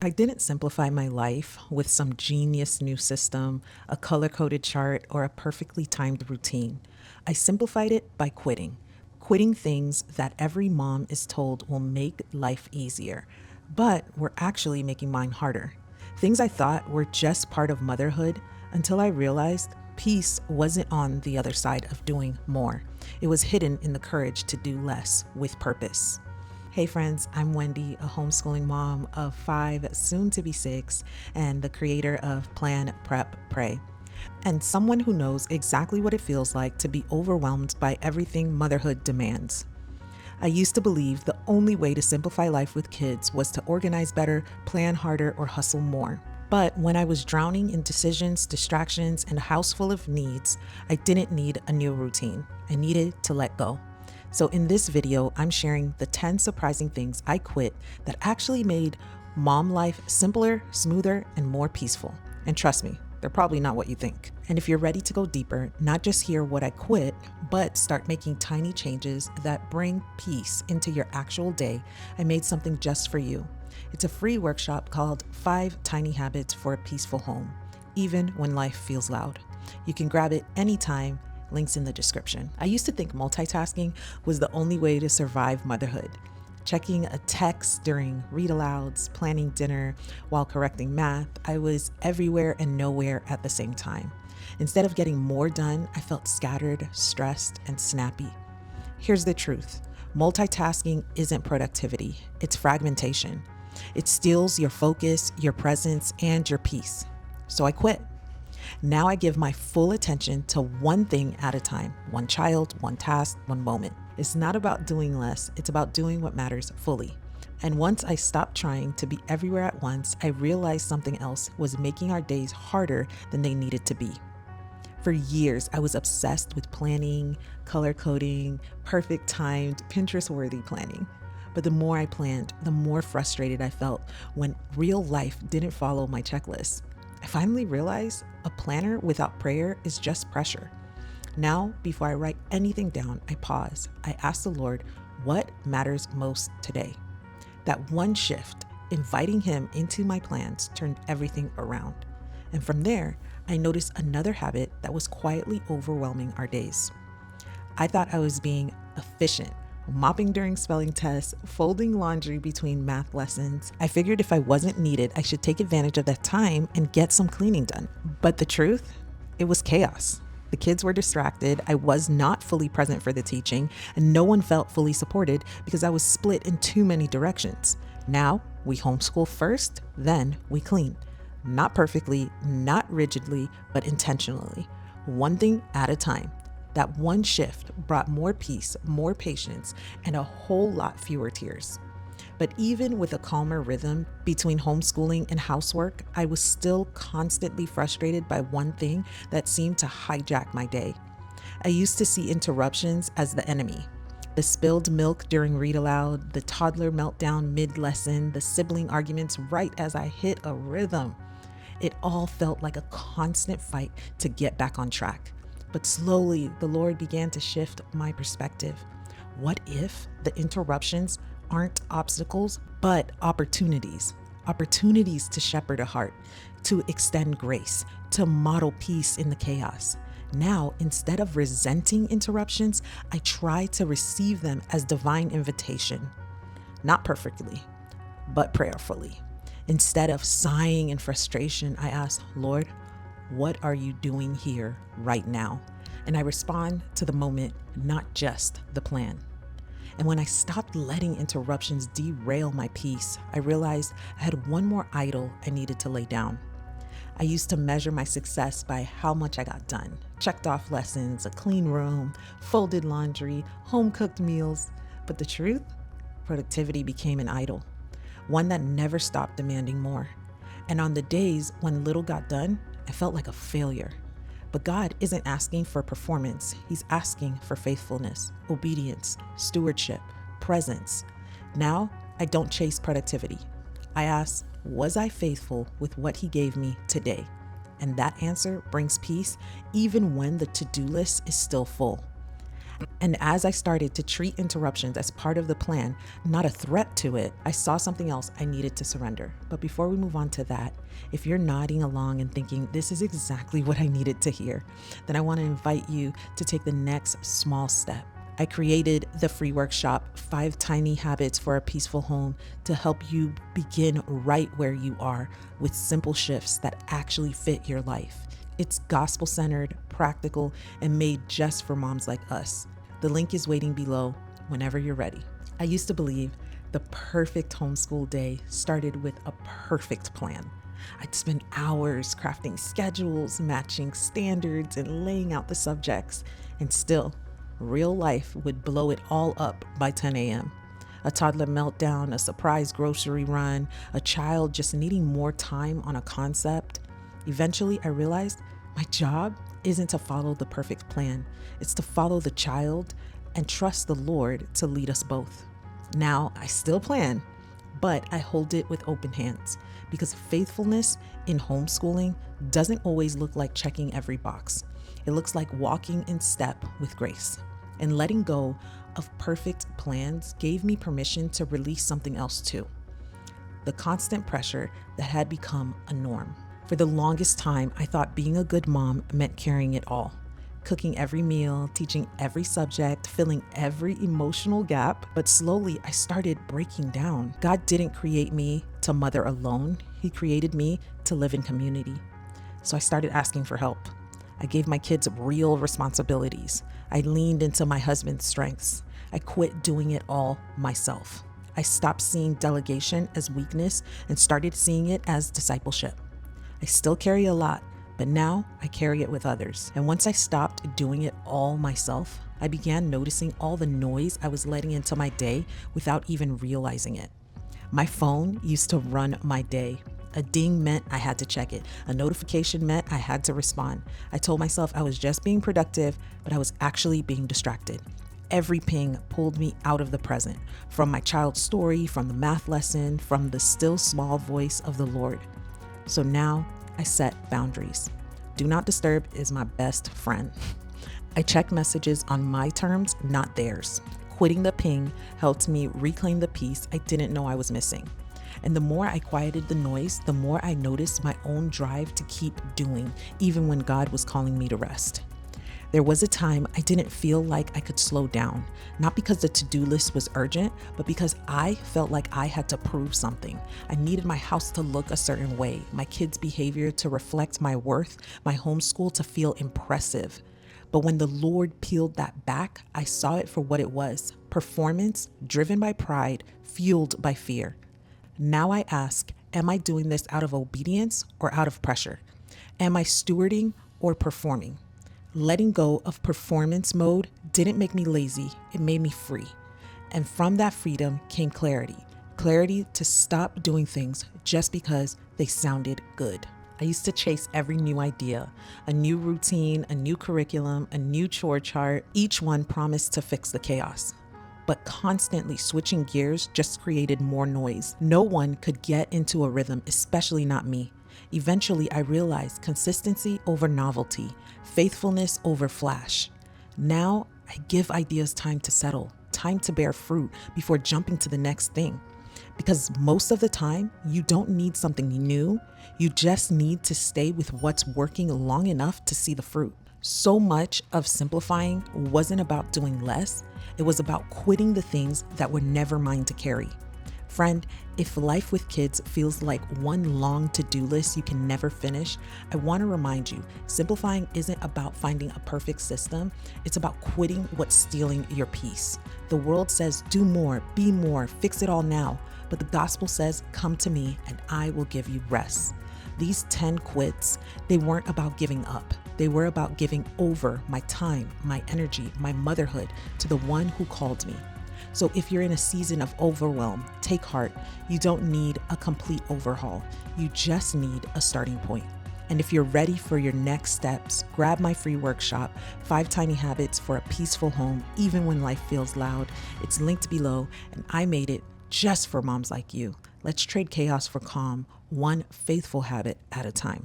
I didn't simplify my life with some genius new system, a color coded chart, or a perfectly timed routine. I simplified it by quitting. Quitting things that every mom is told will make life easier, but were actually making mine harder. Things I thought were just part of motherhood until I realized peace wasn't on the other side of doing more. It was hidden in the courage to do less with purpose. Hey friends, I'm Wendy, a homeschooling mom of 5, soon to be 6, and the creator of Plan, Prep, Pray, and someone who knows exactly what it feels like to be overwhelmed by everything motherhood demands. I used to believe the only way to simplify life with kids was to organize better, plan harder, or hustle more. But when I was drowning in decisions, distractions, and a house full of needs, I didn't need a new routine. I needed to let go. So in this video, I'm sharing the 10 surprising things I quit that actually made mom life simpler, smoother, and more peaceful. And trust me, they're probably not what you think. And if you're ready to go deeper, not just hear what I quit, but start making tiny changes that bring peace into your actual day, I made something just for you. It's a free workshop called 5 Tiny Habits for a Peaceful Home, even when life feels loud. You can grab it anytime. Links in the description. I used to think multitasking was the only way to survive motherhood. Checking a text during read alouds, planning dinner while correcting math, I was everywhere and nowhere at the same time. Instead of getting more done, I felt scattered, stressed, and snappy. Here's the truth. Multitasking isn't productivity, it's fragmentation. It steals your focus, your presence, and your peace. So I quit. Now I give my full attention to one thing at a time, one child, one task, one moment. It's not about doing less, it's about doing what matters fully. And once I stopped trying to be everywhere at once, I realized something else was making our days harder than they needed to be. For years, I was obsessed with planning, color coding, perfect timed, Pinterest worthy planning. But the more I planned, the more frustrated I felt when real life didn't follow my checklist. I finally realized a planner without prayer is just pressure. Now, before I write anything down, I pause. I ask the Lord, what matters most today? That one shift, inviting Him into my plans, turned everything around. And from there, I noticed another habit that was quietly overwhelming our days. I thought I was being efficient, mopping during spelling tests, folding laundry between math lessons. I figured if I wasn't needed, I should take advantage of that time and get some cleaning done. But the truth, it was chaos. The kids were distracted, I was not fully present for the teaching, and no one felt fully supported because I was split in too many directions. Now, we homeschool first, then we clean. Not perfectly, not rigidly, but intentionally. One thing at a time. That one shift brought more peace, more patience, and a whole lot fewer tears. But even with a calmer rhythm between homeschooling and housework, I was still constantly frustrated by one thing that seemed to hijack my day. I used to see interruptions as the enemy. The spilled milk during read aloud, the toddler meltdown mid-lesson, the sibling arguments right as I hit a rhythm. It all felt like a constant fight to get back on track. But slowly, the Lord began to shift my perspective. What if the interruptions aren't obstacles, but opportunities? Opportunities to shepherd a heart, to extend grace, to model peace in the chaos. Now, instead of resenting interruptions, I try to receive them as divine invitation. Not perfectly, but prayerfully. Instead of sighing in frustration, I ask, Lord, what are you doing here right now? And I respond to the moment, not just the plan. And when I stopped letting interruptions derail my peace, I realized I had one more idol I needed to lay down. I used to measure my success by how much I got done. Checked off lessons, a clean room, folded laundry, home-cooked meals. But the truth? Productivity became an idol, one that never stopped demanding more. And on the days when little got done, I felt like a failure. But God isn't asking for performance. He's asking for faithfulness, obedience, stewardship, presence. Now, I don't chase productivity. I ask, was I faithful with what He gave me today? And that answer brings peace even when the to-do list is still full. And as I started to treat interruptions as part of the plan, not a threat to it, I saw something else I needed to surrender. But before we move on to that, if you're nodding along and thinking this is exactly what I needed to hear, then I want to invite you to take the next small step. I created the free workshop, 5 Tiny Habits for a Peaceful Home, to help you begin right where you are with simple shifts that actually fit your life. It's gospel-centered, practical, and made just for moms like us. The link is waiting below whenever you're ready. I used to believe the perfect homeschool day started with a perfect plan. I'd spend hours crafting schedules, matching standards, and laying out the subjects. And still, real life would blow it all up by 10 a.m. A toddler meltdown, a surprise grocery run, a child just needing more time on a concept. Eventually, I realized my job isn't to follow the perfect plan. It's to follow the child and trust the Lord to lead us both. Now, I still plan, but I hold it with open hands because faithfulness in homeschooling doesn't always look like checking every box. It looks like walking in step with grace. And letting go of perfect plans gave me permission to release something else too. The constant pressure that had become a norm. For the longest time, I thought being a good mom meant carrying it all. Cooking every meal, teaching every subject, filling every emotional gap. But slowly, I started breaking down. God didn't create me to mother alone. He created me to live in community. So I started asking for help. I gave my kids real responsibilities. I leaned into my husband's strengths. I quit doing it all myself. I stopped seeing delegation as weakness and started seeing it as discipleship. I still carry a lot, but now I carry it with others. And once I stopped doing it all myself, I began noticing all the noise I was letting into my day without even realizing it. My phone used to run my day. A ding meant I had to check it. A notification meant I had to respond. I told myself I was just being productive, but I was actually being distracted. Every ping pulled me out of the present, from my child's story, from the math lesson, from the still small voice of the Lord. So now I set boundaries. Do not disturb is my best friend. I check messages on my terms, not theirs. Quitting the ping helped me reclaim the peace I didn't know I was missing. And the more I quieted the noise, the more I noticed my own drive to keep doing, even when God was calling me to rest. There was a time I didn't feel like I could slow down, not because the to-do list was urgent, but because I felt like I had to prove something. I needed my house to look a certain way, my kids' behavior to reflect my worth, my homeschool to feel impressive. But when the Lord peeled that back, I saw it for what it was: performance driven by pride, fueled by fear. Now I ask, am I doing this out of obedience or out of pressure? Am I stewarding or performing? Letting go of performance mode didn't make me lazy, it made me free. And from that freedom came clarity. Clarity to stop doing things just because they sounded good. I used to chase every new idea, a new routine, a new curriculum, a new chore chart. Each one promised to fix the chaos. But constantly switching gears just created more noise. No one could get into a rhythm, especially not me. Eventually, I realized consistency over novelty, faithfulness over flash. Now, I give ideas time to settle, time to bear fruit before jumping to the next thing. Because most of the time, you don't need something new. You just need to stay with what's working long enough to see the fruit. So much of simplifying wasn't about doing less. It was about quitting the things that were never mine to carry. Friend, if life with kids feels like one long to-do list you can never finish, I want to remind you, simplifying isn't about finding a perfect system. It's about quitting what's stealing your peace. The world says, do more, be more, fix it all now. But the gospel says, come to me and I will give you rest. These 10 quits, they weren't about giving up. They were about giving over my time, my energy, my motherhood to the one who called me. So if you're in a season of overwhelm, take heart. You don't need a complete overhaul. You just need a starting point. And if you're ready for your next steps, grab my free workshop, 5 Tiny Habits for a Peaceful Home, even when life feels loud. It's linked below, and I made it just for moms like you. Let's trade chaos for calm, one faithful habit at a time.